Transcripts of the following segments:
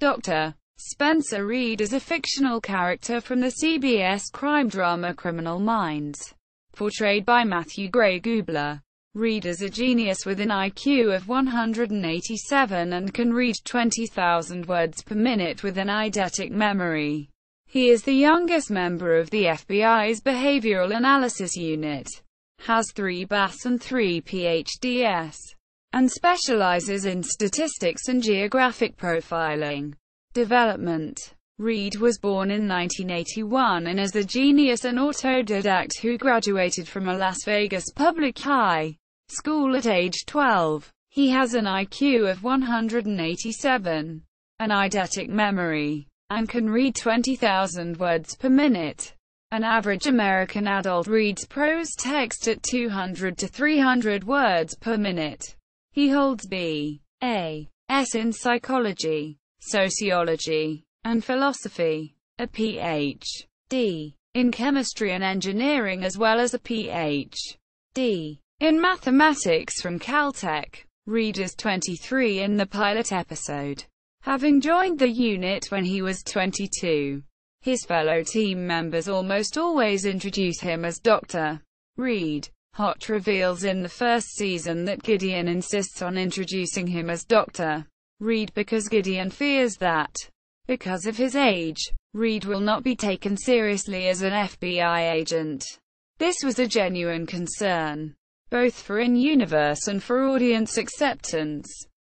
Dr. Spencer Reid is a fictional character from the CBS crime drama Criminal Minds, portrayed by Matthew Gray Gubler. Reid is a genius with an IQ of 187 and can read 20,000 words per minute with an eidetic memory. He is the youngest member of the FBI's Behavioral Analysis Unit, has 3 BAs and 3 PhDs, and specializes in statistics and geographic profiling. Development. Reid was born in 1981 and is a genius and autodidact who graduated from a Las Vegas public high school at age 12. He has an IQ of 187, an eidetic memory, and can read 20,000 words per minute. An average American adult reads prose text at 200 to 300 words per minute. He holds B.A.S. in psychology, sociology, and philosophy, a Ph.D. in chemistry and engineering, as well as a Ph.D. in mathematics from Caltech. Reid is 23 in the pilot episode, having joined the unit when he was 22. His fellow team members almost always introduce him as Dr. Reid. Hot reveals in the first season that Gideon insists on introducing him as Dr. Reid because Gideon fears that, because of his age, Reid will not be taken seriously as an FBI agent. This was a genuine concern, both for in-universe and for audience acceptance,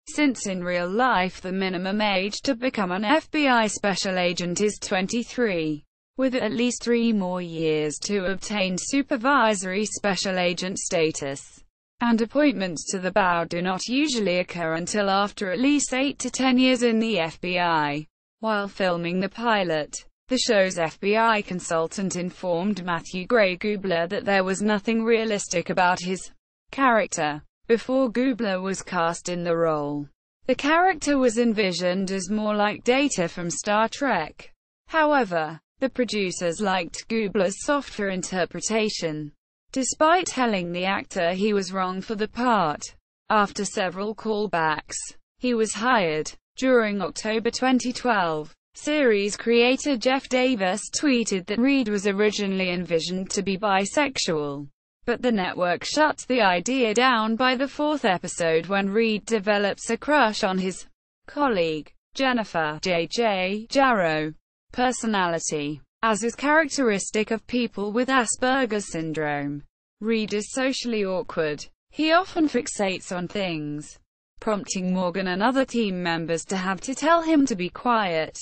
since in real life the minimum age to become an FBI special agent is 23, with at least 3 more years to obtain supervisory special agent status. And appointments to the BOW do not usually occur until after at least 8 to 10 years in the FBI. While filming the pilot, the show's FBI consultant informed Matthew Gray Gubler that there was nothing realistic about his character. Before Gubler was cast in the role, the character was envisioned as more like Data from Star Trek. However, the producers liked Gubler's softer interpretation, despite telling the actor he was wrong for the part. After several callbacks, he was hired. During October 2012, series creator Jeff Davis tweeted that Reid was originally envisioned to be bisexual, but the network shut the idea down by the 4th episode when Reid develops a crush on his colleague, Jennifer J.J. Jarrow. Personality. As is characteristic of people with Asperger's syndrome, Reid is socially awkward. He often fixates on things, prompting Morgan and other team members to have to tell him to be quiet,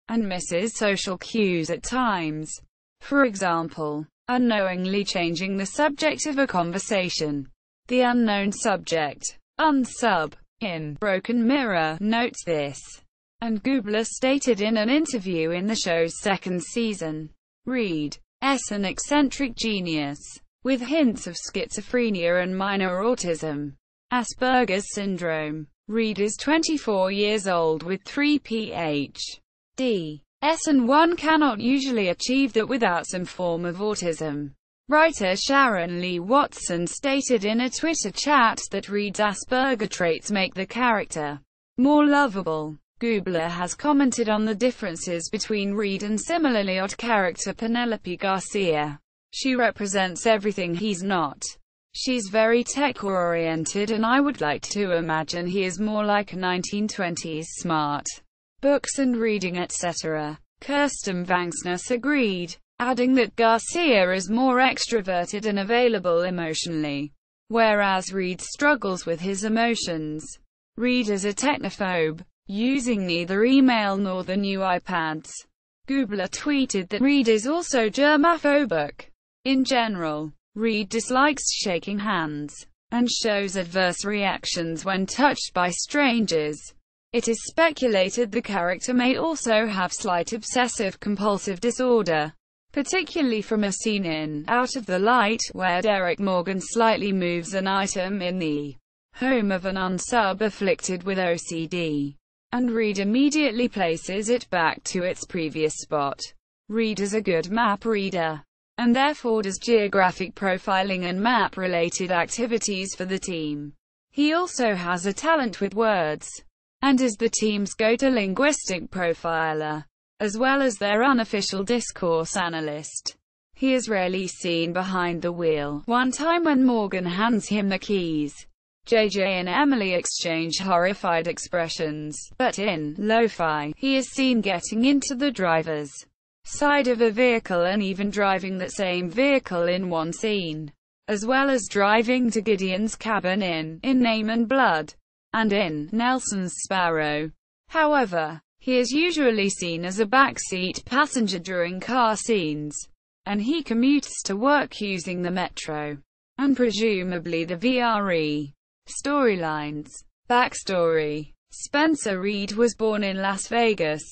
and misses social cues at times. For example, unknowingly changing the subject of a conversation. The unknown subject, unsub, in Broken Mirror, notes this, and Gubler stated in an interview in the show's 2nd season. Reid is an eccentric genius, with hints of schizophrenia and minor autism. Asperger's syndrome. Reid is 24 years old with 3 Ph.D.s, and one cannot usually achieve that without some form of autism. Writer Sharon Lee Watson stated in a Twitter chat that Reid's Asperger traits make the character more lovable. Gubler has commented on the differences between Reid and similarly odd character Penelope Garcia. She represents everything he's not. She's very tech-oriented, and I would like to imagine he is more like a 1920s smart, books and reading etc. Kirsten Vangsness agreed, adding that Garcia is more extroverted and available emotionally, whereas Reid struggles with his emotions. Reid is a technophobe, using neither email nor the new iPads. Gubler tweeted that Reid is also germaphobic. In general, Reid dislikes shaking hands, and shows adverse reactions when touched by strangers. It is speculated the character may also have slight obsessive-compulsive disorder, particularly from a scene in Out of the Light, where Derek Morgan slightly moves an item in the home of an unsub afflicted with OCD, and Reid immediately places it back to its previous spot. Reid is a good map reader, and therefore does geographic profiling and map-related activities for the team. He also has a talent with words. and is the team's go-to linguistic profiler, as well as their unofficial discourse analyst. He is rarely seen behind the wheel. One time when Morgan hands him the keys, JJ and Emily exchange horrified expressions, but in Lo-Fi, he is seen getting into the driver's side of a vehicle and even driving that same vehicle in one scene, as well as driving to Gideon's cabin in Name and Blood, and in Nelson's Sparrow. However, he is usually seen as a backseat passenger during car scenes, and he commutes to work using the metro, and presumably the VRE. Storylines. Backstory. Spencer Reid was born in Las Vegas,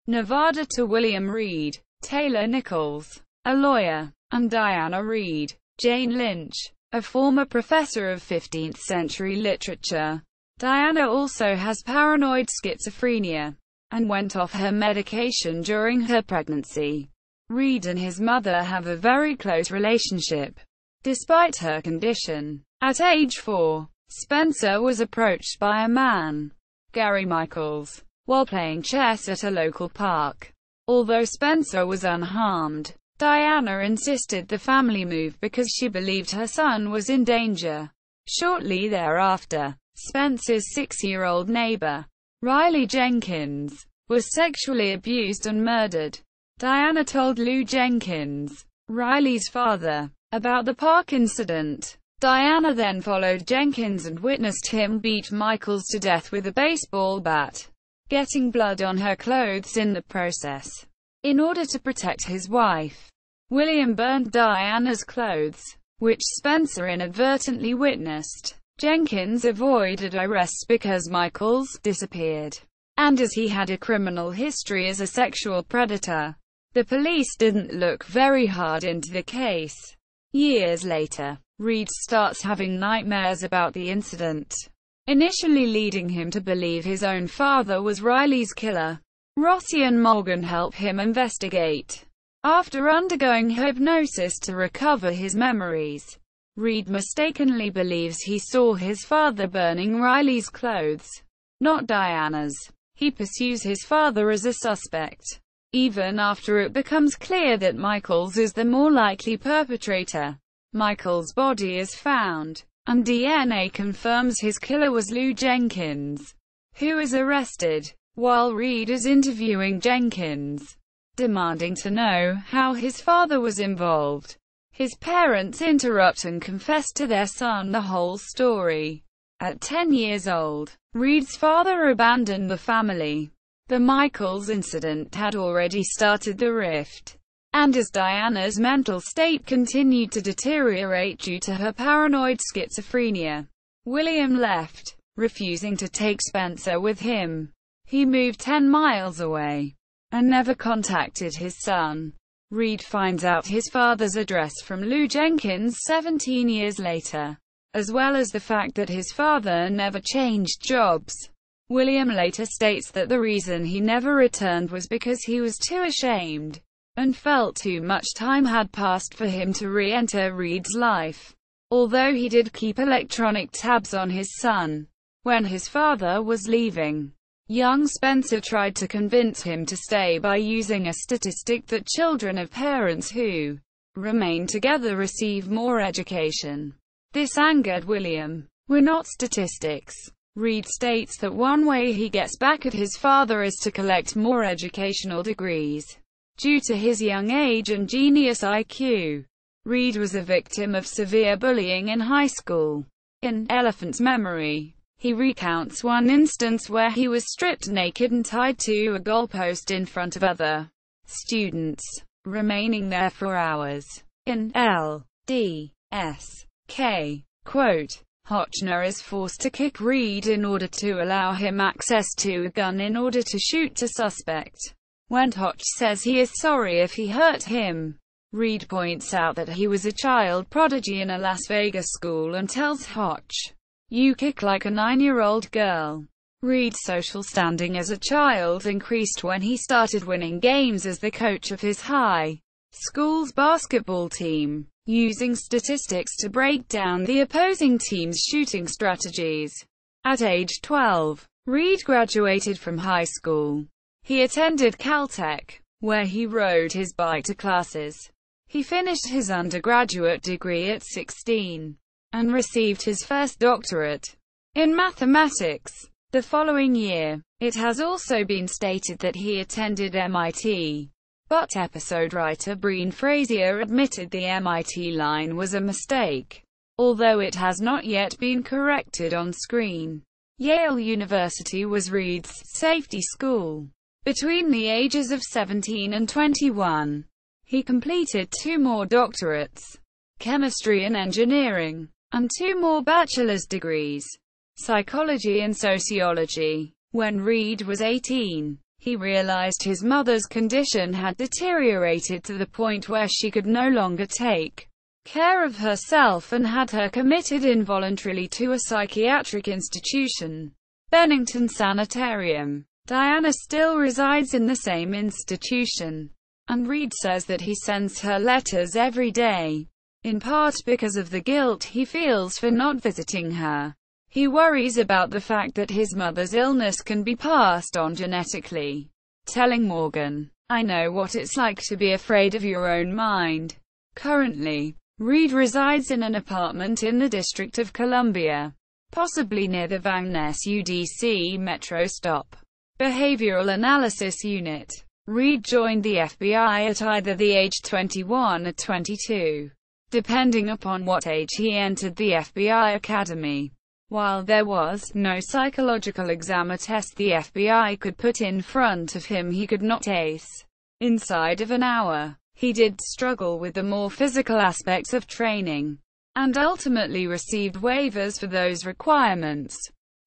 Nevada to William Reid, Taylor Nichols, a lawyer, and Diana Reid, Jane Lynch, a former professor of 15th century literature. Diana also has paranoid schizophrenia, and went off her medication during her pregnancy. Reid and his mother have a very close relationship, despite her condition. At age 4, Spencer was approached by a man, Gary Michaels, while playing chess at a local park. Although Spencer was unharmed, Diana insisted the family move because she believed her son was in danger. Shortly thereafter, Spencer's 6-year-old neighbor, Riley Jenkins, was sexually abused and murdered. Diana told Lou Jenkins, Riley's father, about the park incident. Diana then followed Jenkins and witnessed him beat Michaels to death with a baseball bat, getting blood on her clothes in the process. In order to protect his wife, William burned Diana's clothes, which Spencer inadvertently witnessed. Jenkins avoided arrest because Michaels disappeared, and as he had a criminal history as a sexual predator, the police didn't look very hard into the case. Years later, Reid starts having nightmares about the incident, initially leading him to believe his own father was Riley's killer. Rossi and Morgan help him investigate. After undergoing hypnosis to recover his memories, Reid mistakenly believes he saw his father burning Riley's clothes, not Diana's. He pursues his father as a suspect, even after it becomes clear that Michaels is the more likely perpetrator. Michaels' body is found, and DNA confirms his killer was Lou Jenkins, who is arrested. While Reid is interviewing Jenkins, demanding to know how his father was involved, his parents interrupt and confess to their son the whole story. At 10 years old, Reid's father abandoned the family. The Michaels incident had already started the rift, and as Diana's mental state continued to deteriorate due to her paranoid schizophrenia, William left, refusing to take Spencer with him. He moved 10 miles away, and never contacted his son. Reid finds out his father's address from Lou Jenkins 17 years later, as well as the fact that his father never changed jobs. William later states that the reason he never returned was because he was too ashamed, and felt too much time had passed for him to re-enter Reid's life. Although he did keep electronic tabs on his son when his father was leaving, young Spencer tried to convince him to stay by using a statistic that children of parents who remain together receive more education. This angered William. "We're not statistics." Reid states that one way he gets back at his father is to collect more educational degrees. Due to his young age and genius IQ, Reid was a victim of severe bullying in high school. In Elephant's Memory, he recounts one instance where he was stripped naked and tied to a goalpost in front of other students, remaining there for hours. In L.D.S.K., quote, Hotchner is forced to kick Reid in order to allow him access to a gun in order to shoot a suspect. When Hotch says he is sorry if he hurt him, Reid points out that he was a child prodigy in a Las Vegas school and tells Hotch, "You kick like a 9-year-old girl." Reid's social standing as a child increased when he started winning games as the coach of his high school's basketball team, using statistics to break down the opposing team's shooting strategies. At age 12, Reid graduated from high school. He attended Caltech, where he rode his bike to classes. He finished his undergraduate degree at 16, and received his first doctorate in mathematics the following year. It has also been stated that he attended MIT, but episode writer Breen Frazier admitted the MIT line was a mistake, although it has not yet been corrected on screen. Yale University was Reid's safety school. Between the ages of 17 and 21, he completed 2 more doctorates, chemistry and engineering, and 2 more bachelor's degrees, psychology and sociology. When Reid was 18, he realized his mother's condition had deteriorated to the point where she could no longer take care of herself and had her committed involuntarily to a psychiatric institution, Bennington Sanitarium. Diana still resides in the same institution, and Reid says that he sends her letters every day, in part because of the guilt he feels for not visiting her. He worries about the fact that his mother's illness can be passed on genetically, telling Morgan, "I know what it's like to be afraid of your own mind." Currently, Reid resides in an apartment in the District of Columbia, possibly near the Van Ness UDC Metro stop. Behavioral Analysis Unit. Reid joined the FBI at either the age 21 or 22, depending upon what age he entered the FBI Academy. While there was no psychological exam or test the FBI could put in front of him, he could not ace inside of an hour. He did struggle with the more physical aspects of training, and ultimately received waivers for those requirements.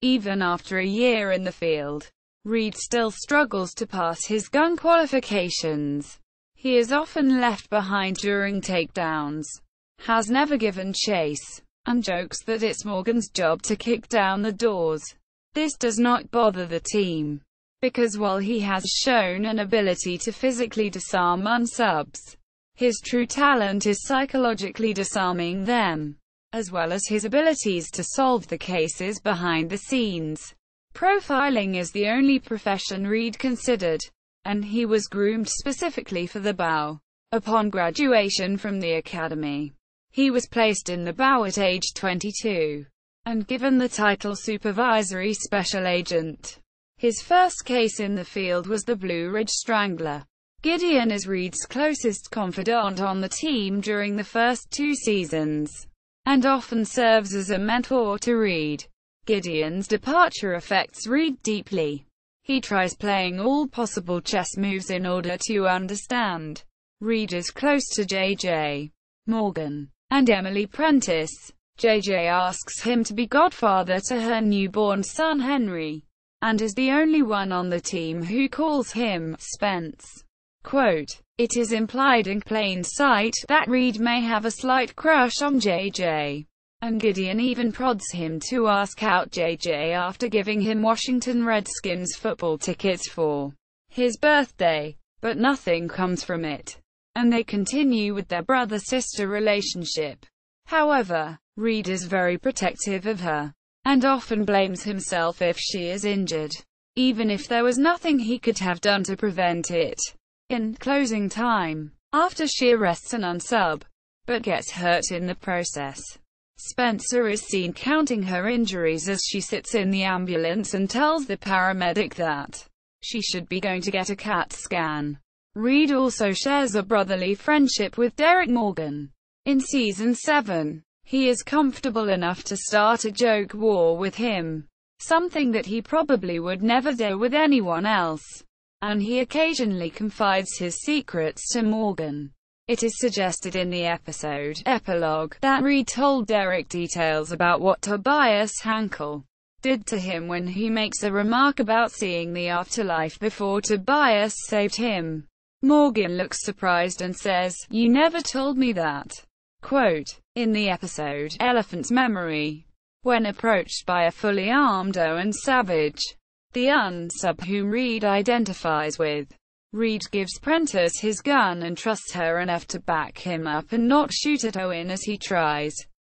Even after a year in the field, Reid still struggles to pass his gun qualifications. He is often left behind during takedowns, has never given chase, and jokes that it's Morgan's job to kick down the doors. This does not bother the team, because while he has shown an ability to physically disarm unsubs, his true talent is psychologically disarming them, as well as his abilities to solve the cases behind the scenes. Profiling is the only profession Reid considered, and he was groomed specifically for the BOW. Upon graduation from the academy, he was placed in the BOW at age 22, and given the title Supervisory Special Agent. His first case in the field was the Blue Ridge Strangler. Gideon is Reid's closest confidant on the team during the first 2 seasons, and often serves as a mentor to Reid. Gideon's departure affects Reid deeply. He tries playing all possible chess moves in order to understand. Reid is close to JJ, Morgan, and Emily Prentice. JJ asks him to be godfather to her newborn son Henry, and is the only one on the team who calls him Spence. Quote, "It is implied in plain sight that Reid may have a slight crush on JJ. And Gideon even prods him to ask out JJ after giving him Washington Redskins football tickets for his birthday. But nothing comes from it, and they continue with their brother-sister relationship. However, Reid is very protective of her, and often blames himself if she is injured, even if there was nothing he could have done to prevent it. In closing time, after she arrests an unsub, but gets hurt in the process, Spencer is seen counting her injuries as she sits in the ambulance and tells the paramedic that she should be going to get a CAT scan. Reid also shares a brotherly friendship with Derek Morgan. In Season 7, he is comfortable enough to start a joke war with him, something that he probably would never do with anyone else, and he occasionally confides his secrets to Morgan. It is suggested in the episode epilogue that Reid told Derek details about what Tobias Hankel did to him when he makes a remark about seeing the afterlife before Tobias saved him. Morgan looks surprised and says, "You never told me that." Quote, in the episode Elephant's Memory, when approached by a fully armed Owen Savage, the unsub whom Reid identifies with, Reid gives Prentice his gun and trusts her enough to back him up and not shoot at Owen as he tries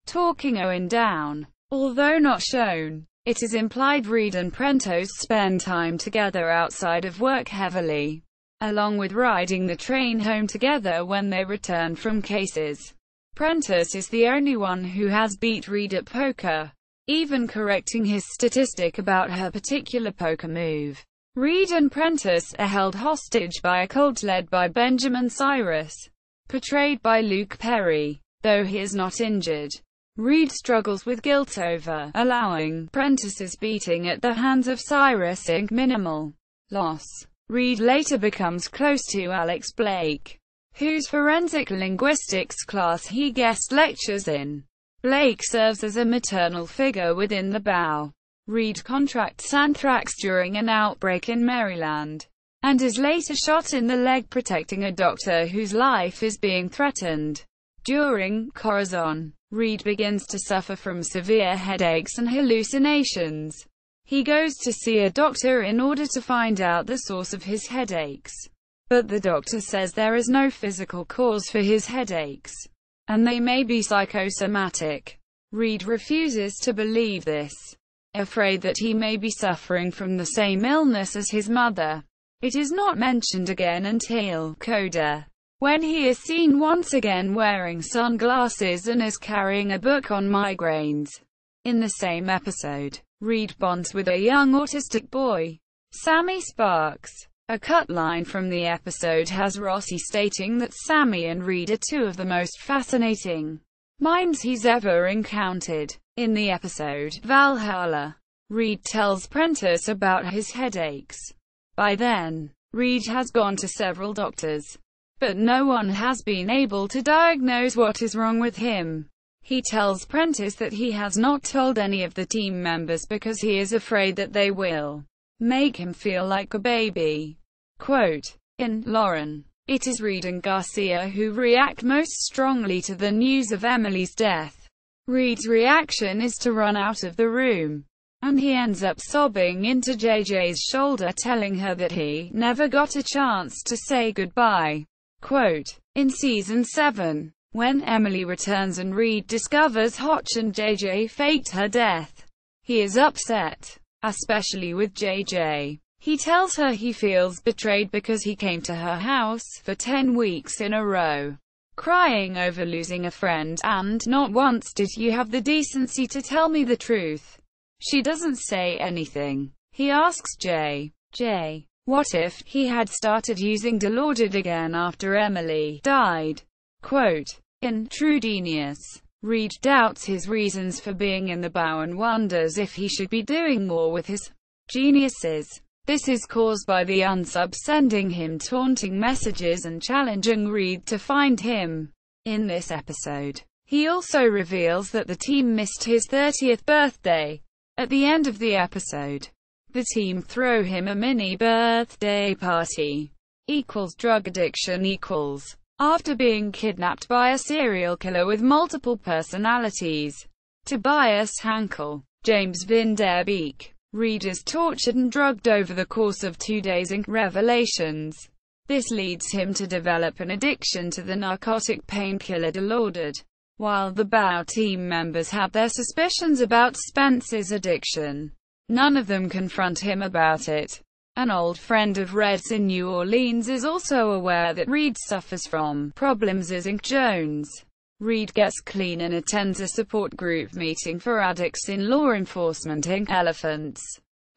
talking Owen down. Although not shown It is implied Reid and Prentice spend time together outside of work heavily, along with riding the train home together when they return from cases. Prentice is the only one who has beat Reid at poker, even correcting his statistic about her particular poker move. Reid and Prentice are held hostage by a cult led by Benjamin Cyrus, portrayed by Luke Perry. Though he is not injured, Reid struggles with guilt over allowing Prentice's beating at the hands of Cyrus Inc. minimal loss. Reid later becomes close to Alex Blake, whose forensic linguistics class he guest lectures in. Blake serves as a maternal figure within the BOW. Reid contracts anthrax during an outbreak in Maryland, and is later shot in the leg protecting a doctor whose life is being threatened. During Corazon, Reid begins to suffer from severe headaches and hallucinations. He goes to see a doctor in order to find out the source of his headaches, but the doctor says there is no physical cause for his headaches, and they may be psychosomatic. Reid refuses to believe this, afraid that he may be suffering from the same illness as his mother. It is not mentioned again until Coda, when he is seen once again wearing sunglasses and is carrying a book on migraines. In the same episode, Reid bonds with a young autistic boy, Sammy Sparks. A cut line from the episode has Rossi stating that Sammy and Reid are two of the most fascinating minds he's ever encountered. In the episode Valhalla, Reid tells Prentice about his headaches. By then, Reid has gone to several doctors, but no one has been able to diagnose what is wrong with him. He tells Prentice that he has not told any of the team members because he is afraid that they will make him feel like a baby. Quote, in Lauren, it is Reid and Garcia who react most strongly to the news of Emily's death. Reid's reaction is to run out of the room, and he ends up sobbing into JJ's shoulder, telling her that he never got a chance to say goodbye. Quote, in Season 7, when Emily returns and Reid discovers Hotch and JJ faked her death, he is upset, especially with JJ. He tells her he feels betrayed because he came to her house for 10 weeks in a row, crying over losing a friend, and not once did you have the decency to tell me the truth. She doesn't say anything. He asks Jay, what if he had started using Dilaudid again after Emily died? Quote, in True Genius, Reid doubts his reasons for being in the BOW and wonders if he should be doing more with his geniuses. This is caused by the unsub sending him taunting messages and challenging Reid to find him. In this episode, he also reveals that the team missed his 30th birthday. At the end of the episode, the team throw him a mini birthday party. Drug addiction after being kidnapped by a serial killer with multiple personalities. Tobias Hankel, James Van Der Beek. Reid is tortured and drugged over the course of 2 days in Revelations. This leads him to develop an addiction to the narcotic painkiller Dilaudid. While the BOW team members have their suspicions about Spence's addiction, none of them confront him about it. An old friend of Reid's in New Orleans is also aware that Reid suffers from problems as Inc. Jones. Reid gets clean and attends a support group meeting for addicts in law enforcement Inc. Elephant's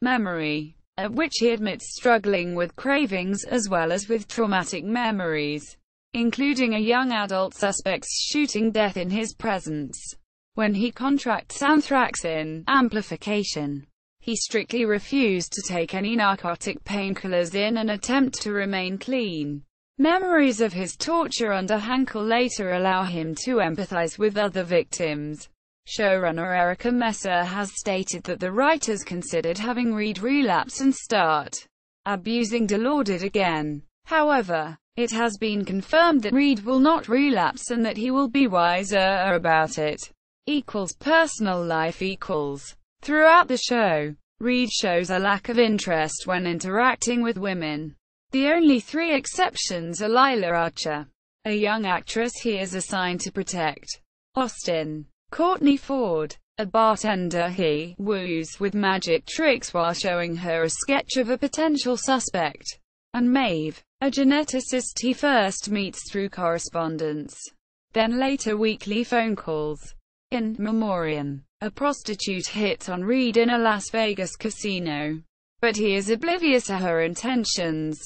Memory, at which he admits struggling with cravings as well as with traumatic memories, including a young adult suspect's shooting death in his presence. When he contracts anthrax in Amplification, he strictly refused to take any narcotic painkillers in an attempt to remain clean. Memories of his torture under Hankel later allow him to empathize with other victims. Showrunner Erica Messer has stated that the writers considered having Reid relapse and start abusing Dilaudid again. However, it has been confirmed that Reid will not relapse and that he will be wiser about it. Personal life. Throughout the show, Reid shows a lack of interest when interacting with women. The only 3 exceptions are Lila Archer, a young actress he is assigned to protect, Austin, Courtney Ford, a bartender he woos with magic tricks while showing her a sketch of a potential suspect, and Maeve, a geneticist he first meets through correspondence, then later weekly phone calls. In Memoriam, a prostitute hits on Reid in a Las Vegas casino, but he is oblivious to her intentions.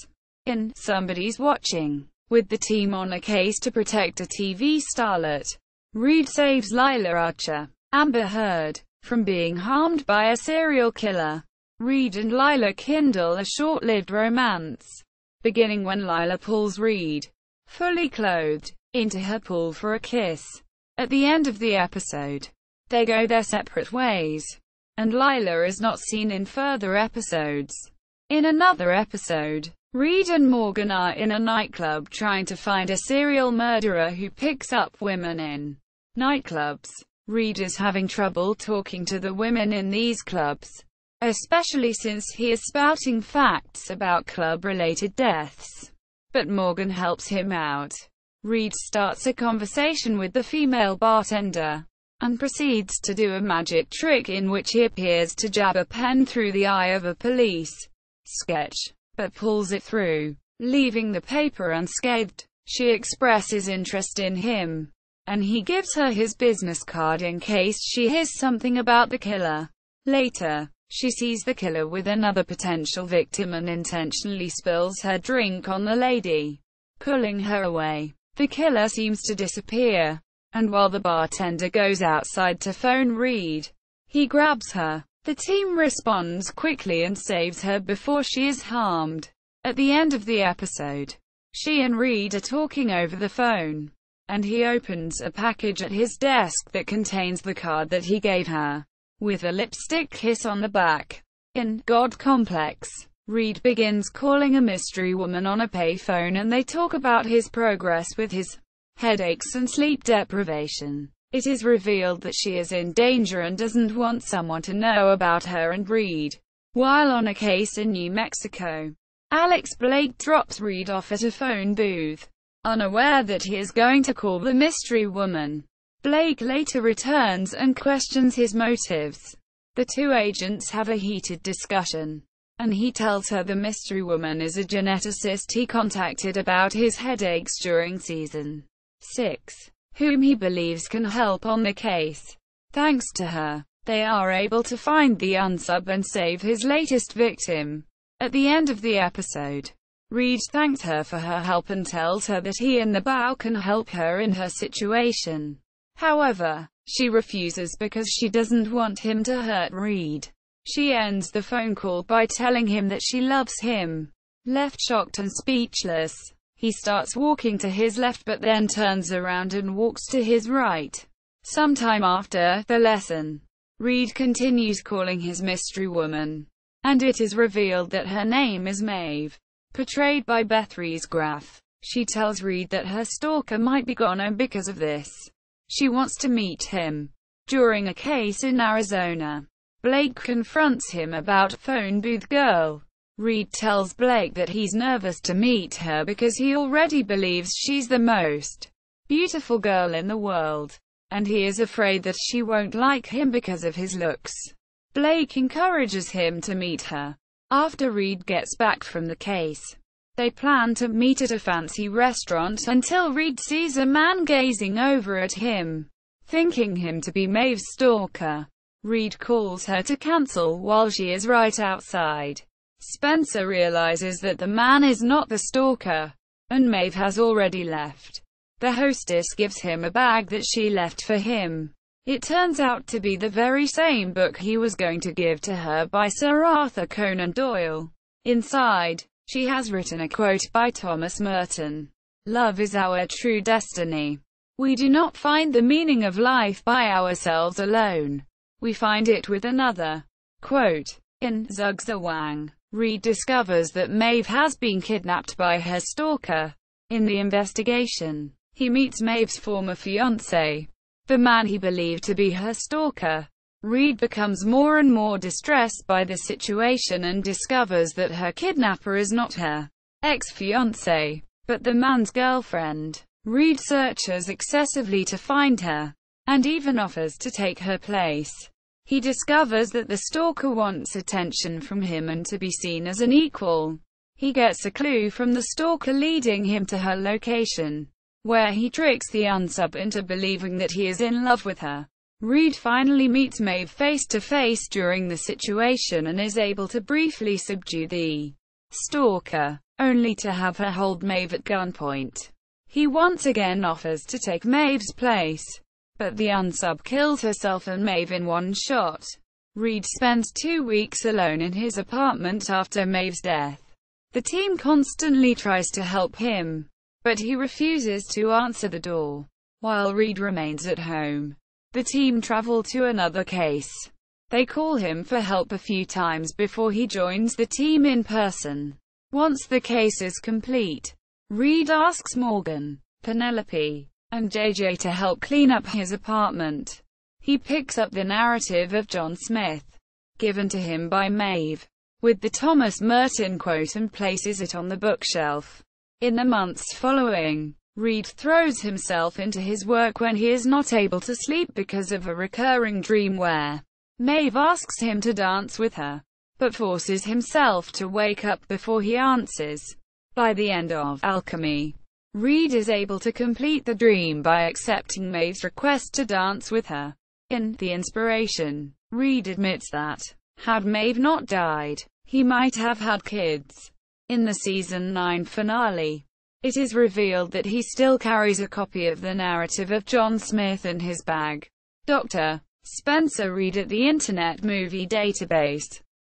In Somebody's Watching, with the team on a case to protect a TV starlet, Reid saves Lila Archer, Amber Heard, from being harmed by a serial killer. Reid and Lila kindle a short-lived romance, beginning when Lila pulls Reid, fully clothed, into her pool for a kiss. At the end of the episode, they go their separate ways, and Lila is not seen in further episodes. In another episode, Reid and Morgan are in a nightclub trying to find a serial murderer who picks up women in nightclubs. Reid is having trouble talking to the women in these clubs, especially since he is spouting facts about club-related deaths. But Morgan helps him out. Reid starts a conversation with the female bartender, and proceeds to do a magic trick in which he appears to jab a pen through the eye of a police sketch, but pulls it through, leaving the paper unscathed. She expresses interest in him, and he gives her his business card in case she hears something about the killer. Later, she sees the killer with another potential victim and intentionally spills her drink on the lady, pulling her away. The killer seems to disappear, and while the bartender goes outside to phone Reid, he grabs her. The team responds quickly and saves her before she is harmed. At the end of the episode, she and Reid are talking over the phone, and he opens a package at his desk that contains the card that he gave her, with a lipstick kiss on the back. In God Complex, Reid begins calling a mystery woman on a payphone and they talk about his progress with his headaches and sleep deprivation. It is revealed that she is in danger and doesn't want someone to know about her and Reid. While on a case in New Mexico, Alex Blake drops Reid off at a phone booth, unaware that he is going to call the mystery woman. Blake later returns and questions his motives. The two agents have a heated discussion, and he tells her the mystery woman is a geneticist he contacted about his headaches during season 6, whom he believes can help on the case. Thanks to her, they are able to find the unsub and save his latest victim. At the end of the episode, Reid thanks her for her help and tells her that he and the Bow can help her in her situation. However, she refuses because she doesn't want him to hurt Reid. She ends the phone call by telling him that she loves him. Left shocked and speechless, he starts walking to his left but then turns around and walks to his right. Sometime after the lesson, Reid continues calling his mystery woman, and it is revealed that her name is Maeve, portrayed by Beth Rees-Graff. She tells Reid that her stalker might be gone, and because of this, she wants to meet him. During a case in Arizona, Blake confronts him about phone booth girl. Reid tells Blake that he's nervous to meet her because he already believes she's the most beautiful girl in the world, and he is afraid that she won't like him because of his looks. Blake encourages him to meet her. After Reid gets back from the case, they plan to meet at a fancy restaurant until Reid sees a man gazing over at him, thinking him to be Maeve's stalker. Reid calls her to cancel while she is right outside. Spencer realizes that the man is not the stalker, and Maeve has already left. The hostess gives him a bag that she left for him. It turns out to be the very same book he was going to give to her by Sir Arthur Conan Doyle. Inside, she has written a quote by Thomas Merton. "Love is our true destiny. We do not find the meaning of life by ourselves alone. We find it with another." Quote. In Zugza Wang, Reid discovers that Maeve has been kidnapped by her stalker. In the investigation, he meets Maeve's former fiancé, the man he believed to be her stalker. Reid becomes more and more distressed by the situation and discovers that her kidnapper is not her ex-fiancé, but the man's girlfriend. Reid searches excessively to find her, and even offers to take her place. He discovers that the stalker wants attention from him and to be seen as an equal. He gets a clue from the stalker leading him to her location, where he tricks the unsub into believing that he is in love with her. Reid finally meets Maeve face-to-face during the situation and is able to briefly subdue the stalker, only to have her hold Maeve at gunpoint. He once again offers to take Maeve's place, but the unsub kills herself and Maeve in one shot. Reid spends 2 weeks alone in his apartment after Maeve's death. The team constantly tries to help him, but he refuses to answer the door. While Reid remains at home, the team travel to another case. They call him for help a few times before he joins the team in person. Once the case is complete, Reid asks Morgan, Penelope, and JJ to help clean up his apartment. He picks up the narrative of John Smith, given to him by Maeve, with the Thomas Merton quote, and places it on the bookshelf. In the months following, Reid throws himself into his work when he is not able to sleep because of a recurring dream where Maeve asks him to dance with her, but forces himself to wake up before he answers. By the end of Alchemy, Reid is able to complete the dream by accepting Maeve's request to dance with her. In The Inspiration, Reid admits that, had Maeve not died, he might have had kids. In the season 9 finale, it is revealed that he still carries a copy of the narrative of John Smith in his bag. Dr. Spencer Reid at the Internet Movie Database.